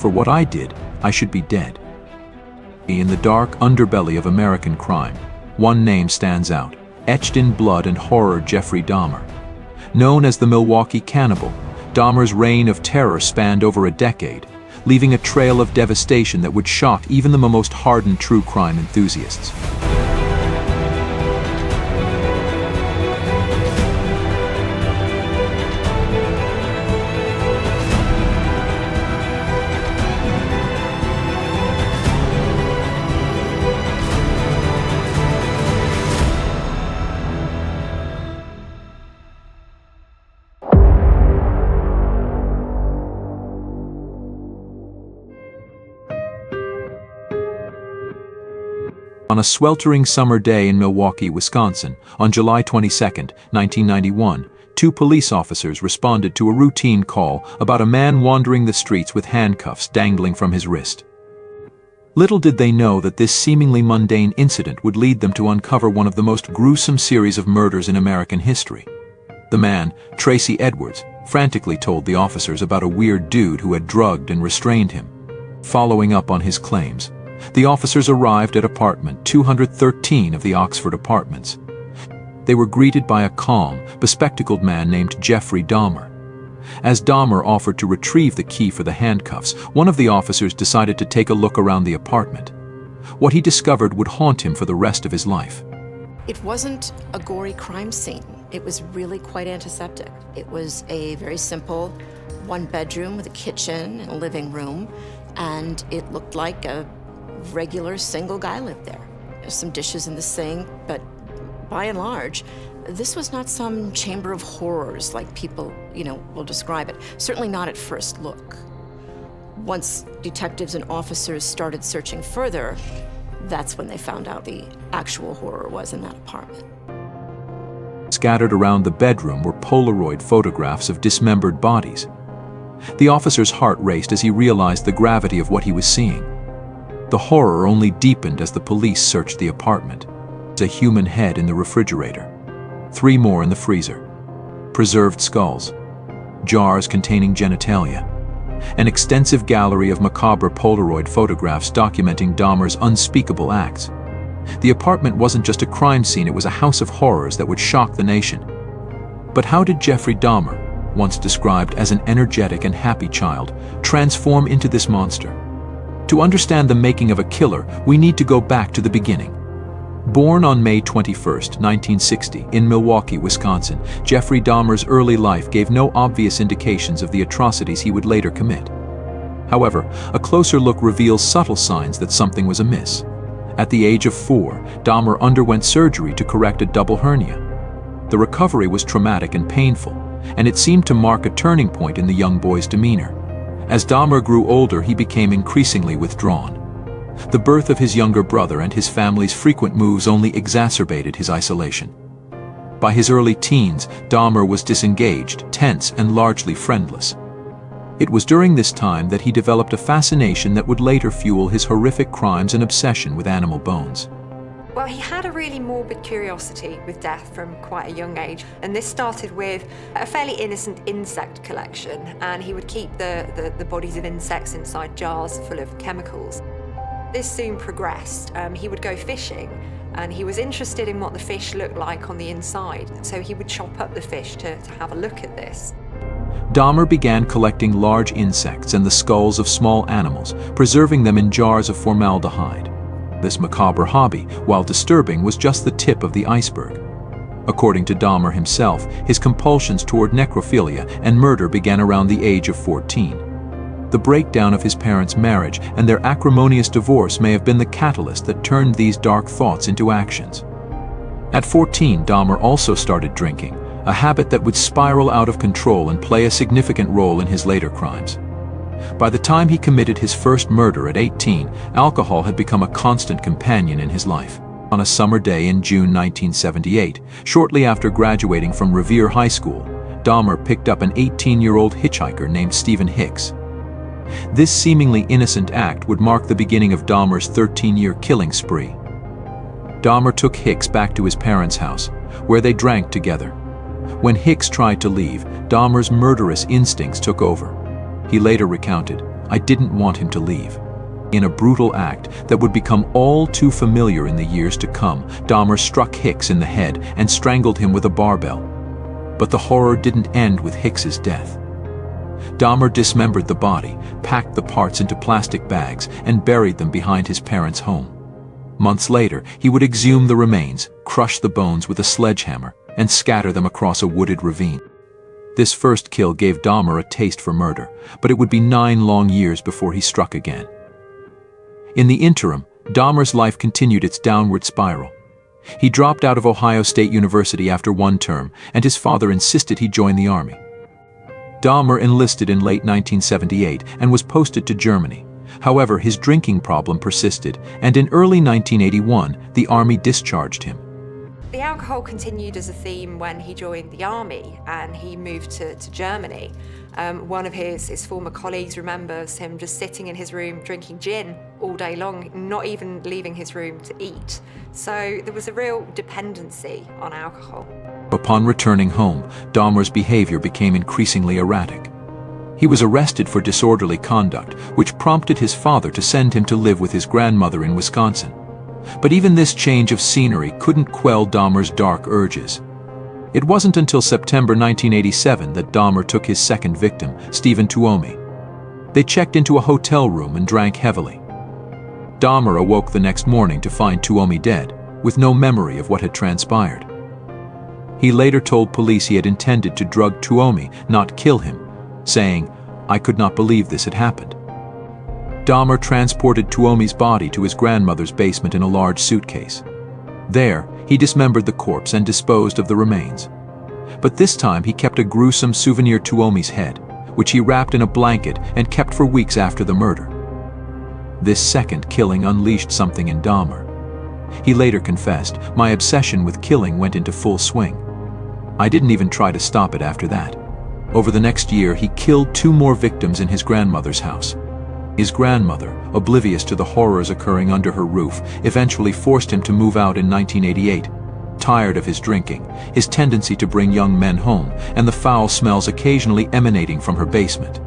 For what I did, I should be dead. In the dark underbelly of American crime, one name stands out, etched in blood and horror: Jeffrey Dahmer. Known as the Milwaukee Cannibal, Dahmer's reign of terror spanned over a decade, leaving a trail of devastation that would shock even the most hardened true crime enthusiasts. On a sweltering summer day in Milwaukee, Wisconsin, on July 22, 1991, two police officers responded to a routine call about a man wandering the streets with handcuffs dangling from his wrist. Little did they know that this seemingly mundane incident would lead them to uncover one of the most gruesome series of murders in American history. The man, Tracy Edwards, frantically told the officers about a weird dude who had drugged and restrained him. Following up on his claims, the officers arrived at apartment 213 of the Oxford Apartments. They were greeted by a calm, bespectacled man named Jeffrey Dahmer. As Dahmer offered to retrieve the key for the handcuffs, one of the officers decided to take a look around the apartment. What he discovered would haunt him for the rest of his life. It wasn't a gory crime scene. It was really quite antiseptic. It was a very simple one-bedroom with a kitchen and a living room, and it looked like a regular single guy lived there. There's some dishes in the sink, but by and large, this was not some chamber of horrors like people, will describe it. Certainly not at first look. Once detectives and officers started searching further, that's when they found out the actual horror was in that apartment. Scattered around the bedroom were Polaroid photographs of dismembered bodies. The officer's heart raced as he realized the gravity of what he was seeing. The horror only deepened as the police searched the apartment. A human head in the refrigerator, 3 more in the freezer, preserved skulls, jars containing genitalia, an extensive gallery of macabre Polaroid photographs documenting Dahmer's unspeakable acts. The apartment wasn't just a crime scene, it was a house of horrors that would shock the nation. But how did Jeffrey Dahmer, once described as an energetic and happy child, transform into this monster? To understand the making of a killer, we need to go back to the beginning. Born on May 21, 1960, in Milwaukee, Wisconsin, Jeffrey Dahmer's early life gave no obvious indications of the atrocities he would later commit. However, a closer look reveals subtle signs that something was amiss. At the age of 4, Dahmer underwent surgery to correct a double hernia. The recovery was traumatic and painful, and it seemed to mark a turning point in the young boy's demeanor. As Dahmer grew older, he became increasingly withdrawn. The birth of his younger brother and his family's frequent moves only exacerbated his isolation. By his early teens, Dahmer was disengaged, tense, and largely friendless. It was during this time that he developed a fascination that would later fuel his horrific crimes and obsession with animal bones. Well, he had a really morbid curiosity with death from quite a young age, and this started with a fairly innocent insect collection, and he would keep the bodies of insects inside jars full of chemicals. This soon progressed. He would go fishing, and he was interested in what the fish looked like on the inside, so he would chop up the fish to have a look at this. Dahmer began collecting large insects and the skulls of small animals, preserving them in jars of formaldehyde. This macabre hobby, while disturbing, was just the tip of the iceberg. According to Dahmer himself, his compulsions toward necrophilia and murder began around the age of 14. The breakdown of his parents' marriage and their acrimonious divorce may have been the catalyst that turned these dark thoughts into actions. At 14, Dahmer also started drinking, a habit that would spiral out of control and play a significant role in his later crimes. By the time he committed his first murder at 18, alcohol had become a constant companion in his life. On a summer day in June 1978, shortly after graduating from Revere High School, Dahmer picked up an 18-year-old hitchhiker named Stephen Hicks. This seemingly innocent act would mark the beginning of Dahmer's 13-year killing spree. Dahmer took Hicks back to his parents' house, where they drank together. When Hicks tried to leave, Dahmer's murderous instincts took over. He later recounted, I didn't want him to leave. In a brutal act that would become all too familiar in the years to come, Dahmer struck Hicks in the head and strangled him with a barbell. But the horror didn't end with Hicks's death. Dahmer dismembered the body, packed the parts into plastic bags, and buried them behind his parents' home. Months later, he would exhume the remains, crush the bones with a sledgehammer, and scatter them across a wooded ravine. This first kill gave Dahmer a taste for murder, but it would be 9 long years before he struck again. In the interim, Dahmer's life continued its downward spiral. He dropped out of Ohio State University after 1 term, and his father insisted he join the army. Dahmer enlisted in late 1978 and was posted to Germany. However, his drinking problem persisted, and in early 1981, the army discharged him. The alcohol continued as a theme when he joined the army and he moved to Germany. One of his former colleagues remembers him just sitting in his room drinking gin all day long, not even leaving his room to eat. So there was a real dependency on alcohol. Upon returning home, Dahmer's behavior became increasingly erratic. He was arrested for disorderly conduct, which prompted his father to send him to live with his grandmother in Wisconsin. But even this change of scenery couldn't quell Dahmer's dark urges. It wasn't until September 1987 that Dahmer took his second victim, Stephen Tuomi. They checked into a hotel room and drank heavily. Dahmer awoke the next morning to find Tuomi dead, with no memory of what had transpired. He later told police he had intended to drug Tuomi, not kill him, saying, "I could not believe this had happened." Dahmer transported Tuomi's body to his grandmother's basement in a large suitcase. There, he dismembered the corpse and disposed of the remains. But this time he kept a gruesome souvenir Tuomi's head, which he wrapped in a blanket and kept for weeks after the murder. This second killing unleashed something in Dahmer. He later confessed, "My obsession with killing went into full swing. I didn't even try to stop it after that." Over the next year, he killed 2 more victims in his grandmother's house. His grandmother, oblivious to the horrors occurring under her roof, eventually forced him to move out in 1988. Tired of his drinking, his tendency to bring young men home, and the foul smells occasionally emanating from her basement,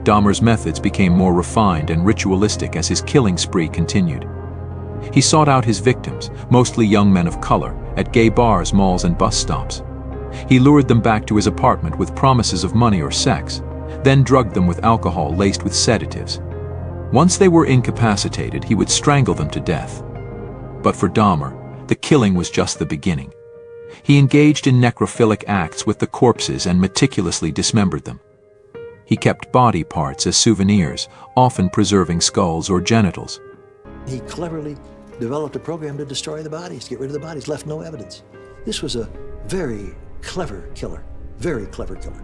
Dahmer's methods became more refined and ritualistic as his killing spree continued. He sought out his victims, mostly young men of color, at gay bars, malls, and bus stops. He lured them back to his apartment with promises of money or sex, then drugged them with alcohol laced with sedatives. Once they were incapacitated, he would strangle them to death. But for Dahmer, the killing was just the beginning. He engaged in necrophilic acts with the corpses and meticulously dismembered them. He kept body parts as souvenirs, often preserving skulls or genitals. He cleverly developed a program to destroy the bodies, to get rid of the bodies, left no evidence. This was a very clever killer, very clever killer.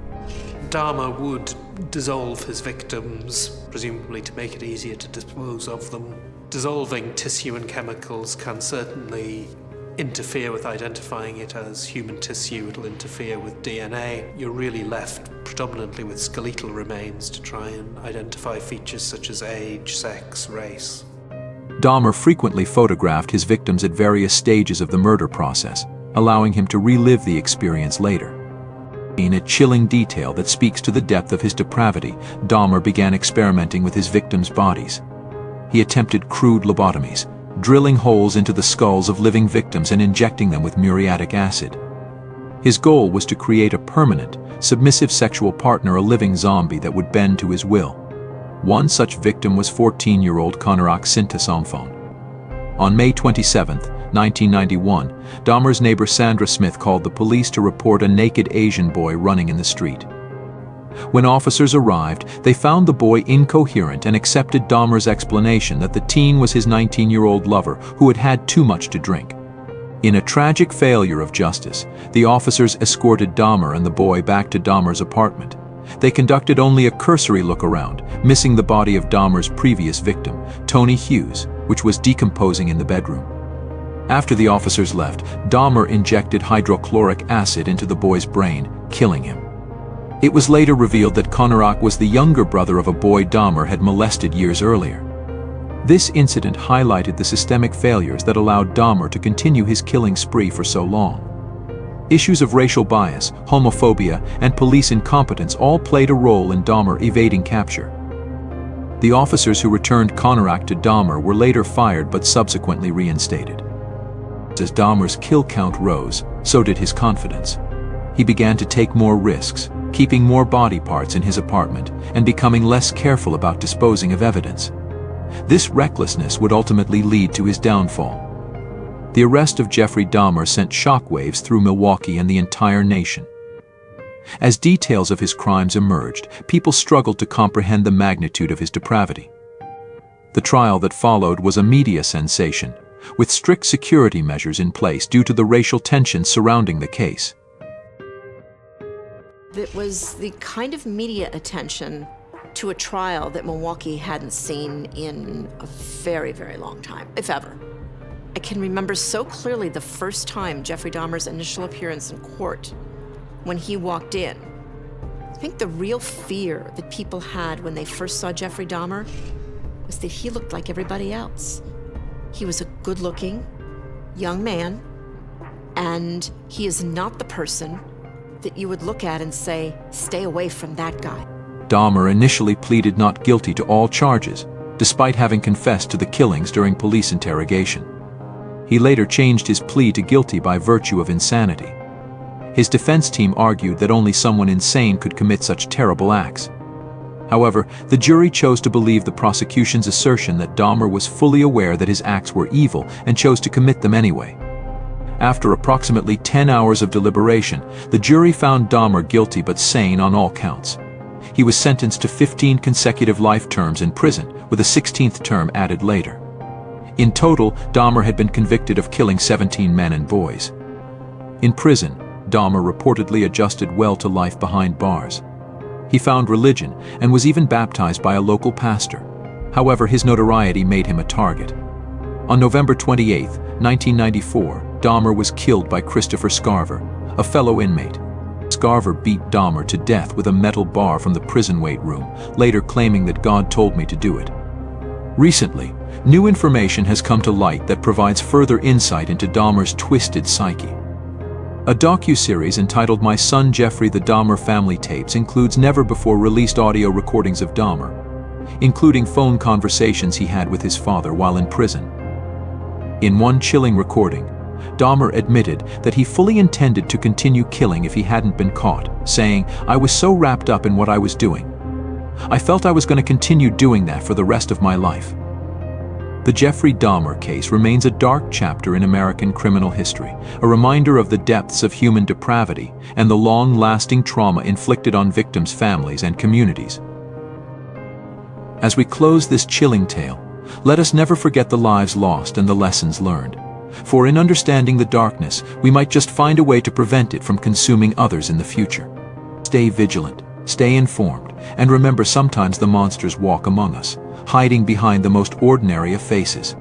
Dahmer would dissolve his victims, presumably to make it easier to dispose of them. Dissolving tissue and chemicals can certainly interfere with identifying it as human tissue. It'll interfere with DNA. You're really left predominantly with skeletal remains to try and identify features such as age, sex, race. Dahmer frequently photographed his victims at various stages of the murder process, allowing him to relive the experience later. In a chilling detail that speaks to the depth of his depravity, Dahmer began experimenting with his victims' bodies. He attempted crude lobotomies, drilling holes into the skulls of living victims and injecting them with muriatic acid. His goal was to create a permanent, submissive sexual partner, a living zombie that would bend to his will. One such victim was 14-year-old Conorak Sinta-Somphone. On May 27, 1991, Dahmer's neighbor Sandra Smith called the police to report a naked Asian boy running in the street. When officers arrived, they found the boy incoherent and accepted Dahmer's explanation that the teen was his 19-year-old lover who had had too much to drink. In a tragic failure of justice, the officers escorted Dahmer and the boy back to Dahmer's apartment. They conducted only a cursory look around, missing the body of Dahmer's previous victim, Tony Hughes, which was decomposing in the bedroom. After the officers left, Dahmer injected hydrochloric acid into the boy's brain, killing him. It was later revealed that Conorak was the younger brother of a boy Dahmer had molested years earlier. This incident highlighted the systemic failures that allowed Dahmer to continue his killing spree for so long. Issues of racial bias, homophobia, and police incompetence all played a role in Dahmer evading capture. The officers who returned Konarak to Dahmer were later fired but subsequently reinstated. As Dahmer's kill count rose, so did his confidence. He began to take more risks, keeping more body parts in his apartment and becoming less careful about disposing of evidence. This recklessness would ultimately lead to his downfall. The arrest of Jeffrey Dahmer sent shockwaves through Milwaukee and the entire nation. As details of his crimes emerged, people struggled to comprehend the magnitude of his depravity. The trial that followed was a media sensation, with strict security measures in place due to the racial tensions surrounding the case. It was the kind of media attention to a trial that Milwaukee hadn't seen in a very, very long time, if ever. I can remember so clearly the first time Jeffrey Dahmer's initial appearance in court, when he walked in. I think the real fear that people had when they first saw Jeffrey Dahmer was that he looked like everybody else. He was a good-looking young man, and he is not the person that you would look at and say, stay away from that guy. Dahmer initially pleaded not guilty to all charges, despite having confessed to the killings during police interrogation. He later changed his plea to guilty by virtue of insanity. His defense team argued that only someone insane could commit such terrible acts. However, the jury chose to believe the prosecution's assertion that Dahmer was fully aware that his acts were evil and chose to commit them anyway. After approximately 10 hours of deliberation, the jury found Dahmer guilty but sane on all counts. He was sentenced to 15 consecutive life terms in prison, with a 16th term added later. In total, Dahmer had been convicted of killing 17 men and boys. In prison, Dahmer reportedly adjusted well to life behind bars. He found religion and was even baptized by a local pastor. However, his notoriety made him a target. On November 28, 1994, Dahmer was killed by Christopher Scarver, a fellow inmate. Scarver beat Dahmer to death with a metal bar from the prison weight room, later claiming that God told me to do it. Recently, new information has come to light that provides further insight into Dahmer's twisted psyche. A docuseries entitled My Son Jeffrey: The Dahmer Family Tapes includes never-before-released audio recordings of Dahmer, including phone conversations he had with his father while in prison. In one chilling recording, Dahmer admitted that he fully intended to continue killing if he hadn't been caught, saying, "I was so wrapped up in what I was doing. I felt I was going to continue doing that for the rest of my life." The Jeffrey Dahmer case remains a dark chapter in American criminal history, a reminder of the depths of human depravity and the long-lasting trauma inflicted on victims' families and communities. As we close this chilling tale, let us never forget the lives lost and the lessons learned. For in understanding the darkness, we might just find a way to prevent it from consuming others in the future. Stay vigilant, stay informed, and remember sometimes the monsters walk among us, hiding behind the most ordinary of faces.